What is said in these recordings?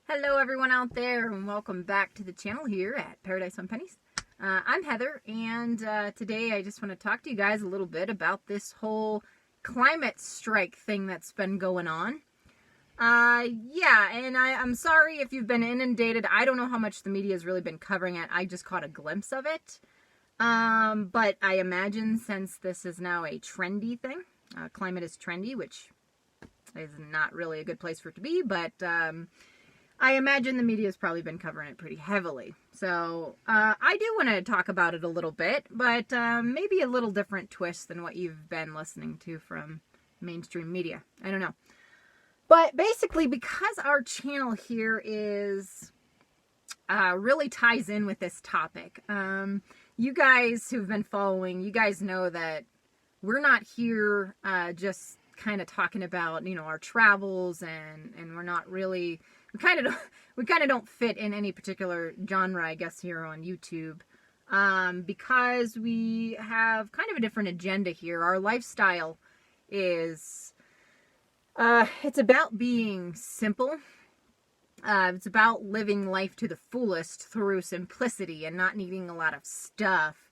Hello everyone out there and welcome back to the channel here at Paradise on Pennies. I'm Heather and today I just want to talk to you guys a little bit about this whole climate strike thing that's been going on. I'm sorry if you've been inundated. I don't know how much the media has really been covering it. I just caught a glimpse of it. But I imagine since this is now a trendy thing, climate is trendy, which is not really a good place for it to be, but I imagine the media has probably been covering it pretty heavily. So I do want to talk about it a little bit, but maybe a little different twist than what you've been listening to from mainstream media. I don't know. But basically, because our channel here is really ties in with this topic, you guys who've been following, you guys know that we're not here just kind of talking about, our travels, and we're not really... We kind of don't fit in any particular genre, I guess, here on YouTube, because we have kind of a different agenda here. Our lifestyle is, it's about being simple. It's about living life to the fullest through simplicity and not needing a lot of stuff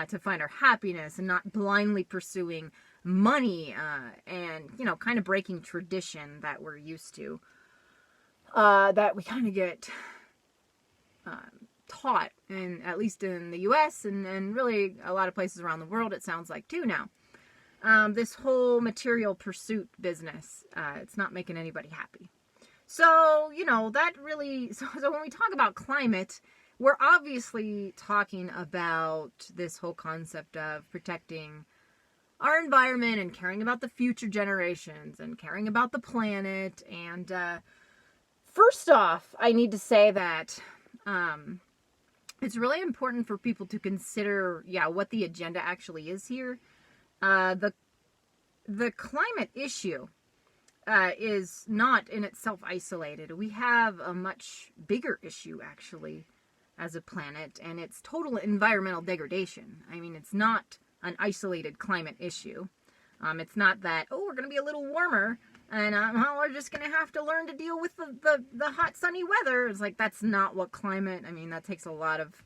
to find our happiness, and not blindly pursuing money, and, kind of breaking tradition that we're used to. That we kind of get taught, at least in the U.S. and really a lot of places around the world, it sounds like too now. This whole material pursuit business, it's not making anybody happy. So, that really, so when we talk about climate, we're obviously talking about this whole concept of protecting our environment and caring about the future generations and caring about the planet. And, first off, I need to say that it's really important for people to consider, what the agenda actually is here. The climate issue is not in itself isolated. We have a much bigger issue, actually, as a planet, and it's total environmental degradation. I mean, it's not an isolated climate issue. It's not that, we're going to be a little warmer, and we're just going to have to learn to deal with the hot, sunny weather. It's like, that's not what climate, that takes a lot of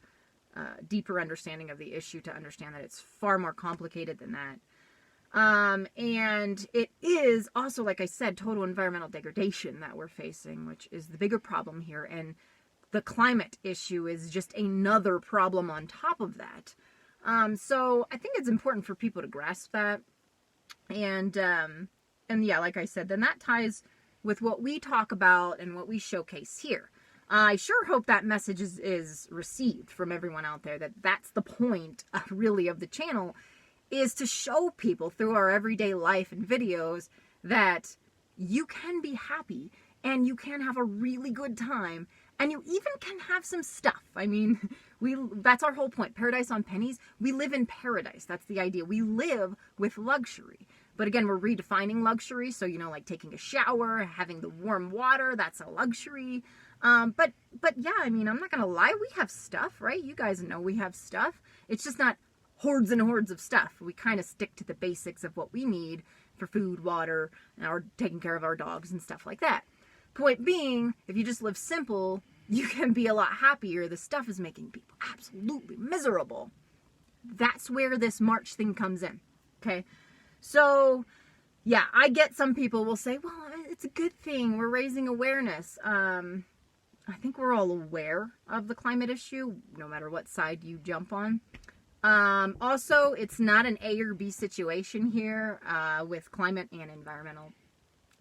deeper understanding of the issue to understand that it's far more complicated than that. And it is also, like I said, total environmental degradation that we're facing, which is the bigger problem here. And the climate issue is just another problem on top of that. So I think it's important for people to grasp that. And like I said, then that ties with what we talk about and what we showcase here. I sure hope that message is received from everyone out there, that that's the point, really, of the channel, is to show people through our everyday life and videos that you can be happy and you can have a really good time, and you even can have some stuff. That's our whole point. Paradise on Pennies. We live in paradise. That's the idea. We live with luxury. But again, we're redefining luxury. So, like taking a shower, having the warm water, that's a luxury. But yeah, I'm not going to lie. We have stuff, right? You guys know we have stuff. It's just not hordes and hordes of stuff. We kind of stick to the basics of what we need for food, water, or taking care of our dogs and stuff like that. Point being, if you just live simple, you can be a lot happier. The stuff is making people absolutely miserable. That's where this March thing comes in. Okay? So, yeah, I get some people will say, well, it's a good thing. We're raising awareness. I think we're all aware of the climate issue, no matter what side you jump on. Also, it's not an A or B situation here with climate and environmental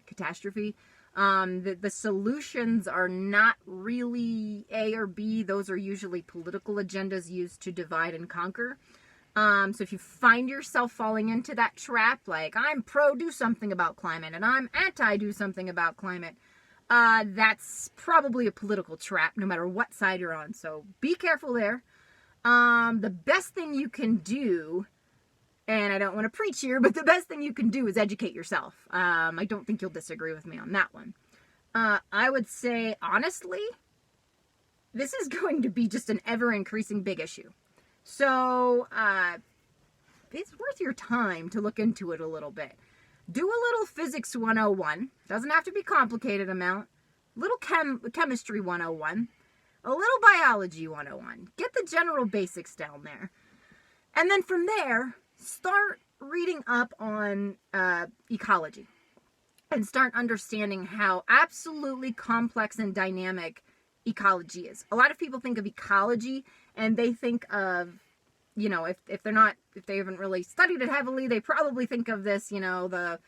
catastrophe. The solutions are not really A or B. Those are usually political agendas used to divide and conquer. So if you find yourself falling into that trap, like I'm pro do something about climate and I'm anti do something about climate, that's probably a political trap no matter what side you're on. So be careful there. The best thing you can do, and I don't want to preach here, but the best thing you can do is educate yourself. I don't think you'll disagree with me on that one. I would say, honestly, this is going to be just an ever-increasing big issue. So, it's worth your time to look into it a little bit. Do a little Physics 101. Doesn't have to be complicated amount. little chemistry 101, a little biology 101. Get the general basics down there. And then from there, start reading up on ecology and start understanding how absolutely complex and dynamic ecology is. A lot of people think of ecology and they think of, you know, if they haven't really studied it heavily, they probably think of this, you know, the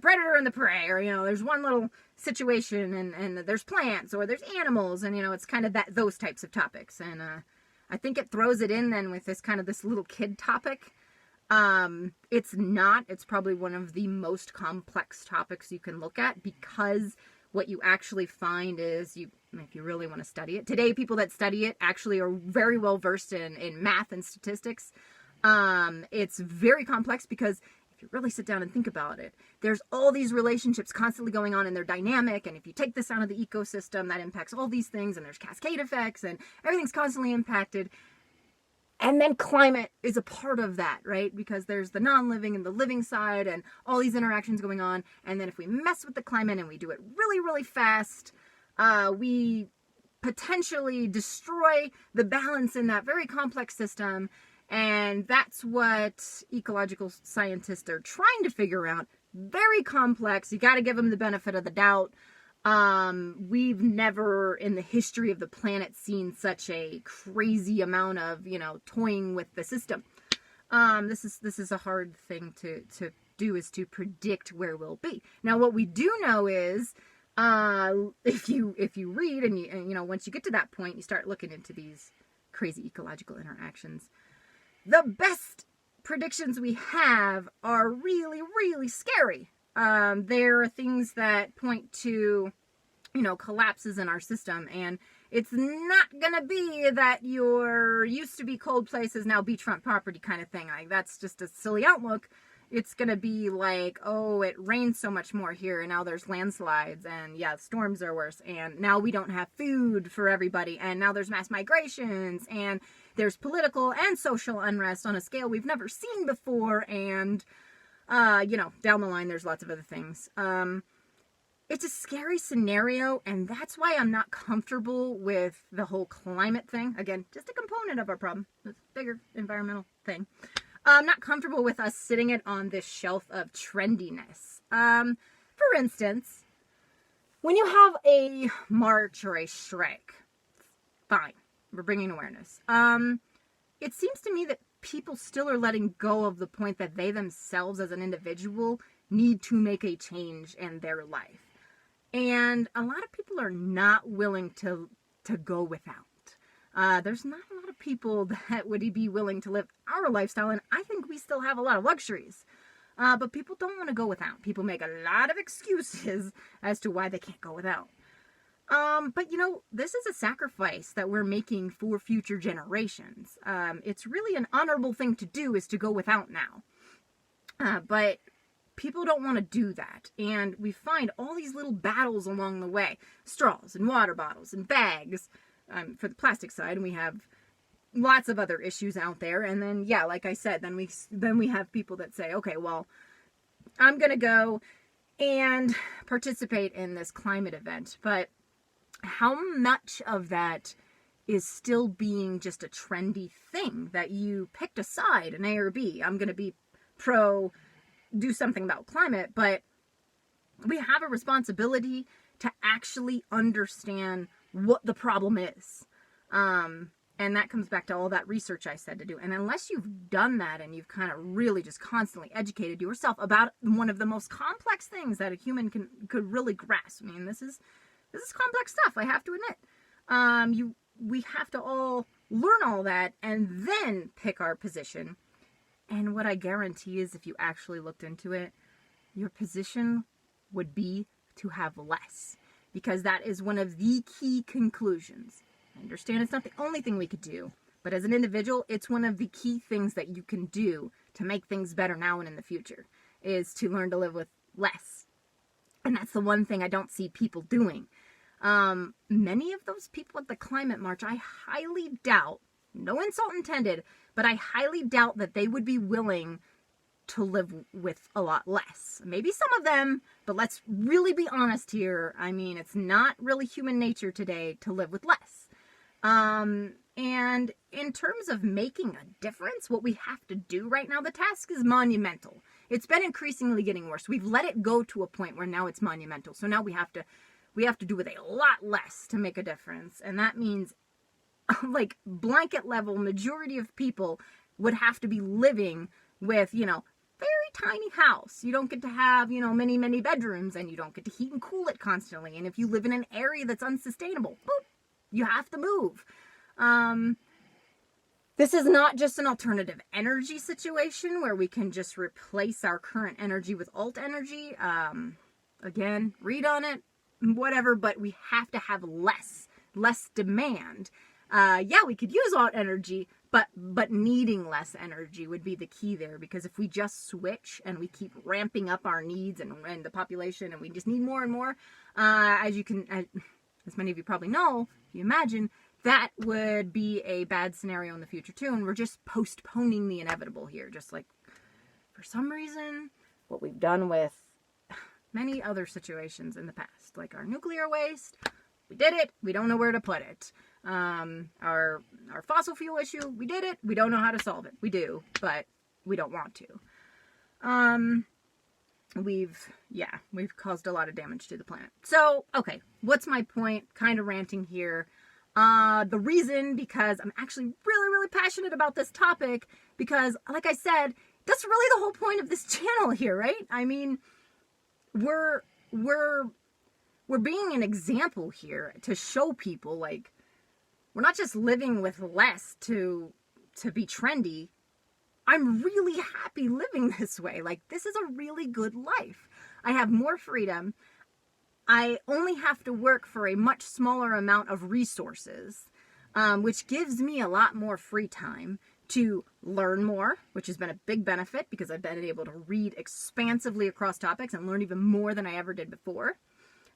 predator and the prey, or, you know, there's one little situation and there's plants or there's animals, and, you know, it's kind of those types of topics. And I think it throws it in then with this little kid topic. It's probably one of the most complex topics you can look at, because what you actually find is, if you really want to study it today, people that study it actually are very well versed in math and statistics. It's very complex because if you really sit down and think about it, there's all these relationships constantly going on and they're dynamic. And if you take this out of the ecosystem, that impacts all these things, and there's cascade effects and everything's constantly impacted. And then climate is a part of that, right? Because there's the non-living and the living side and all these interactions going on. And then if we mess with the climate and we do it really, really fast, we potentially destroy the balance in that very complex system. And that's what ecological scientists are trying to figure out. Very complex. You got to give them the benefit of the doubt. We've never in the history of the planet seen such a crazy amount of, you know, toying with the system. This is a hard thing to do, is to predict where we'll be. Now, what we do know is, if you read and you know, once you get to that point, you start looking into these crazy ecological interactions. The best predictions we have are really, really scary. There are things that point to, you know, collapses in our system, and it's not gonna be that your used to be cold place is now beachfront property kind of thing. Like, that's just a silly outlook. It's gonna be like, oh, it rains so much more here, and now there's landslides, and yeah, storms are worse, and now we don't have food for everybody, and now there's mass migrations, and there's political and social unrest on a scale we've never seen before, and you know, down the line, there's lots of other things. It's a scary scenario, and that's why I'm not comfortable with the whole climate thing. Again, just a component of our problem. It's a bigger environmental thing. I'm not comfortable with us sitting it on this shelf of trendiness. For instance, when you have a march or a strike, fine, we're bringing awareness. It seems to me that people still are letting go of the point that they themselves as an individual need to make a change in their life. And a lot of people are not willing to go without. There's not a lot of people that would be willing to live our lifestyle, and I think we still have a lot of luxuries. But people don't want to go without. People make a lot of excuses as to why they can't go without. But you know, this is a sacrifice that we're making for future generations. It's really an honorable thing to do, is to go without now. But people don't want to do that. And we find all these little battles along the way. Straws and water bottles and bags, for the plastic side. And we have lots of other issues out there. And then, yeah, like I said, then we have people that say, okay, well, I'm going to go and participate in this climate event. But how much of that is still being just a trendy thing that you picked a side, an A or B? I'm going to be pro do something about climate, but we have a responsibility to actually understand what the problem is. And that comes back to all that research I said to do. And unless you've done that and you've kind of really just constantly educated yourself about one of the most complex things that a human could really grasp. I mean, this is complex stuff, I have to admit. We have to all learn all that and then pick our position. And what I guarantee is, if you actually looked into it, your position would be to have less. Because that is one of the key conclusions. I understand it's not the only thing we could do, but as an individual, it's one of the key things that you can do to make things better now and in the future, is to learn to live with less. And that's the one thing I don't see people doing. Many of those people at the climate march, I highly doubt, no insult intended, but I highly doubt that they would be willing to live with a lot less. Maybe some of them, but let's really be honest here. I mean, it's not really human nature today to live with less. And in terms of making a difference, what we have to do right now, the task is monumental. It's been increasingly getting worse. We've let it go to a point where now it's monumental. So now we have to do with a lot less to make a difference. And that means like blanket level majority of people would have to be living with, very tiny house. You don't get to have, many, many bedrooms, and you don't get to heat and cool it constantly. And if you live in an area that's unsustainable, boop, you have to move. This is not just an alternative energy situation where we can just replace our current energy with alt energy. Again, read on it, whatever, but we have to have less demand. Yeah, we could use alt energy, but needing less energy would be the key there, because if we just switch and we keep ramping up our needs and the population, and we just need more and more, as many of you probably know, you imagine, that would be a bad scenario in the future too, and we're just postponing the inevitable here, just like, for some reason, what we've done with many other situations in the past, like our nuclear waste. We did it, we don't know where to put it. Our fossil fuel issue, we did it, we don't know how to solve it. We do, but we don't want to. We've caused a lot of damage to the planet. So, okay, what's my point? Kind of ranting here. The reason, because I'm actually really, really passionate about this topic, because, like I said, that's really the whole point of this channel here, right? I mean, we're being an example here to show people, like, we're not just living with less to be trendy. I'm really happy living this way. Like, this is a really good life. I have more freedom. I only have to work for a much smaller amount of resources, which gives me a lot more free time to learn more, which has been a big benefit because I've been able to read expansively across topics and learn even more than I ever did before.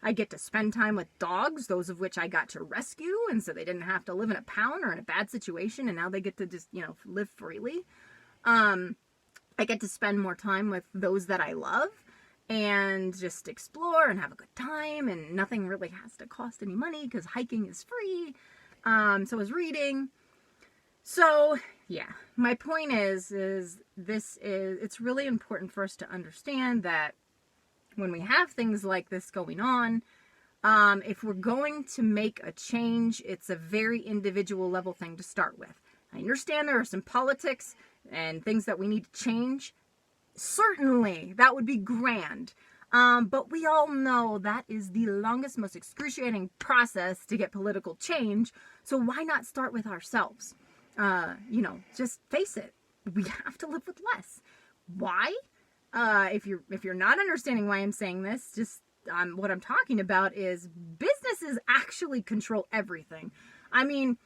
I get to spend time with dogs, those of which I got to rescue, and so they didn't have to live in a pound or in a bad situation, and now they get to just, live freely. I get to spend more time with those that I love and just explore and have a good time, and nothing really has to cost any money because hiking is free. So is reading. So, yeah, my point is it's really important for us to understand that when we have things like this going on, if we're going to make a change, it's a very individual level thing to start with. I understand there are some politics and things that we need to change. Certainly, that would be grand. But we all know that is the longest, most excruciating process to get political change. So why not start with ourselves? Just face it. We have to live with less. Why? If you're not understanding why I'm saying this, just what I'm talking about is businesses actually control everything. I mean,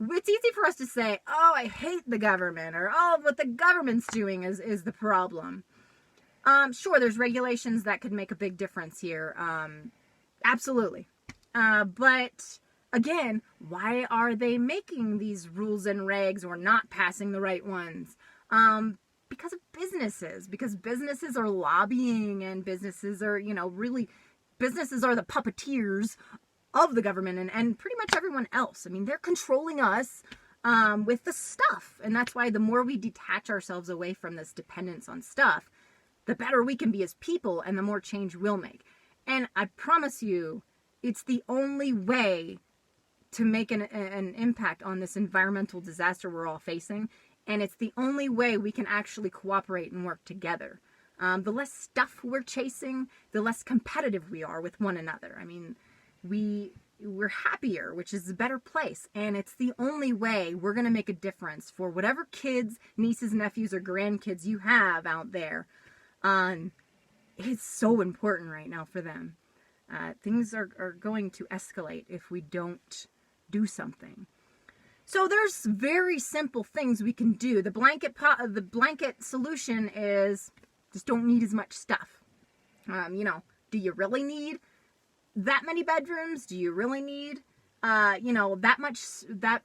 it's easy for us to say, oh, I hate the government, or oh, what the government's doing is the problem. Sure, there's regulations that could make a big difference here. Absolutely. But again, why are they making these rules and regs or not passing the right ones? Because of because businesses are lobbying, and businesses are, businesses are the puppeteers of the government and pretty much everyone else. I mean, they're controlling us with the stuff. And that's why the more we detach ourselves away from this dependence on stuff, the better we can be as people and the more change we'll make. And I promise you, it's the only way to make an impact on this environmental disaster we're all facing. And it's the only way we can actually cooperate and work together. The less stuff we're chasing, the less competitive we are with one another. I mean, we're happier, which is a better place. And it's the only way we're going to make a difference for whatever kids, nieces, nephews, or grandkids you have out there. It's so important right now for them. Things are going to escalate if we don't do something. So there's very simple things we can do. The blanket solution is just don't need as much stuff. Do you really need that many bedrooms? Do you really need, that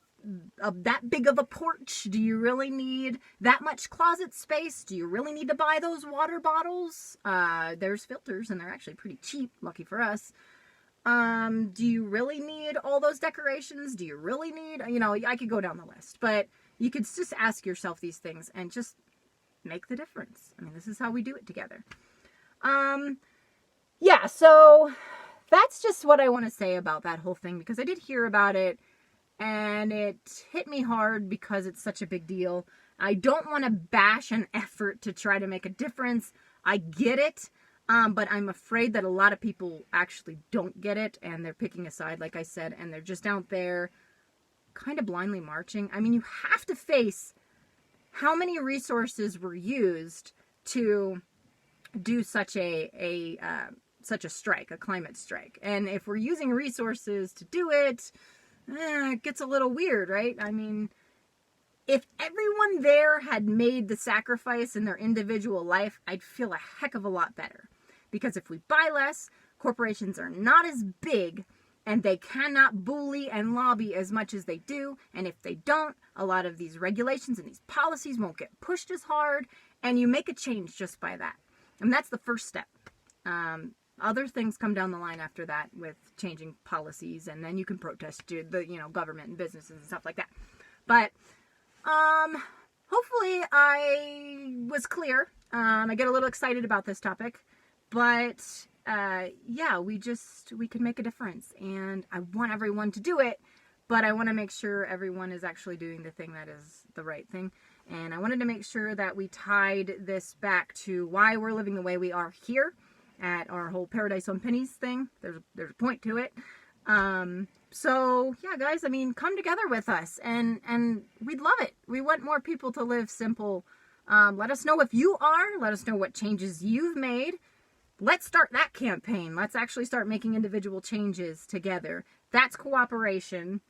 that big of a porch? Do you really need that much closet space? Do you really need to buy those water bottles? There's filters, and they're actually pretty cheap, lucky for us. Do you really need all those decorations? Do you really need, I could go down the list, but you could just ask yourself these things and just make the difference. I mean, this is how we do it together. Yeah, so that's just what I want to say about that whole thing, because I did hear about it and it hit me hard because it's such a big deal. I don't want to bash an effort to try to make a difference. I get it, but I'm afraid that a lot of people actually don't get it, and they're picking a side, like I said, and they're just out there kind of blindly marching. I mean, you have to face how many resources were used to do such a strike, a climate strike. And if we're using resources to do it, it gets a little weird, right? I mean, if everyone there had made the sacrifice in their individual life, I'd feel a heck of a lot better. Because if we buy less, corporations are not as big, and they cannot bully and lobby as much as they do. And if they don't, a lot of these regulations and these policies won't get pushed as hard, and you make a change just by that. And that's the first step. Other things come down the line after that with changing policies, and then you can protest the government and businesses and stuff like that. But hopefully I was clear. I get a little excited about this topic, but yeah, we can make a difference, and I want everyone to do it, but I want to make sure everyone is actually doing the thing that is the right thing. And I wanted to make sure that we tied this back to why we're living the way we are here at our whole Paradise on Pennies thing. There's a point to it. So yeah, guys, I mean, come together with us, and we'd love it. We want more people to live simple. Let us know if you are. Let us know what changes you've made. Let's start that campaign. Let's actually start making individual changes together. That's cooperation.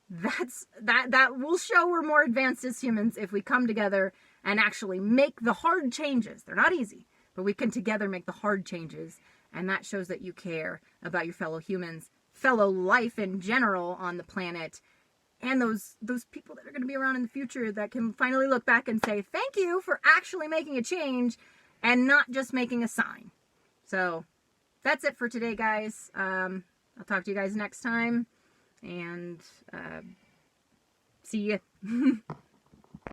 That will show we're more advanced as humans if we come together and actually make the hard changes. They're not easy, but we can together make the hard changes, and that shows that you care about your fellow humans, fellow life in general on the planet, and those people that are going to be around in the future that can finally look back and say, thank you for actually making a change and not just making a sign. So that's it for today, guys. I'll talk to you guys next time, and see you.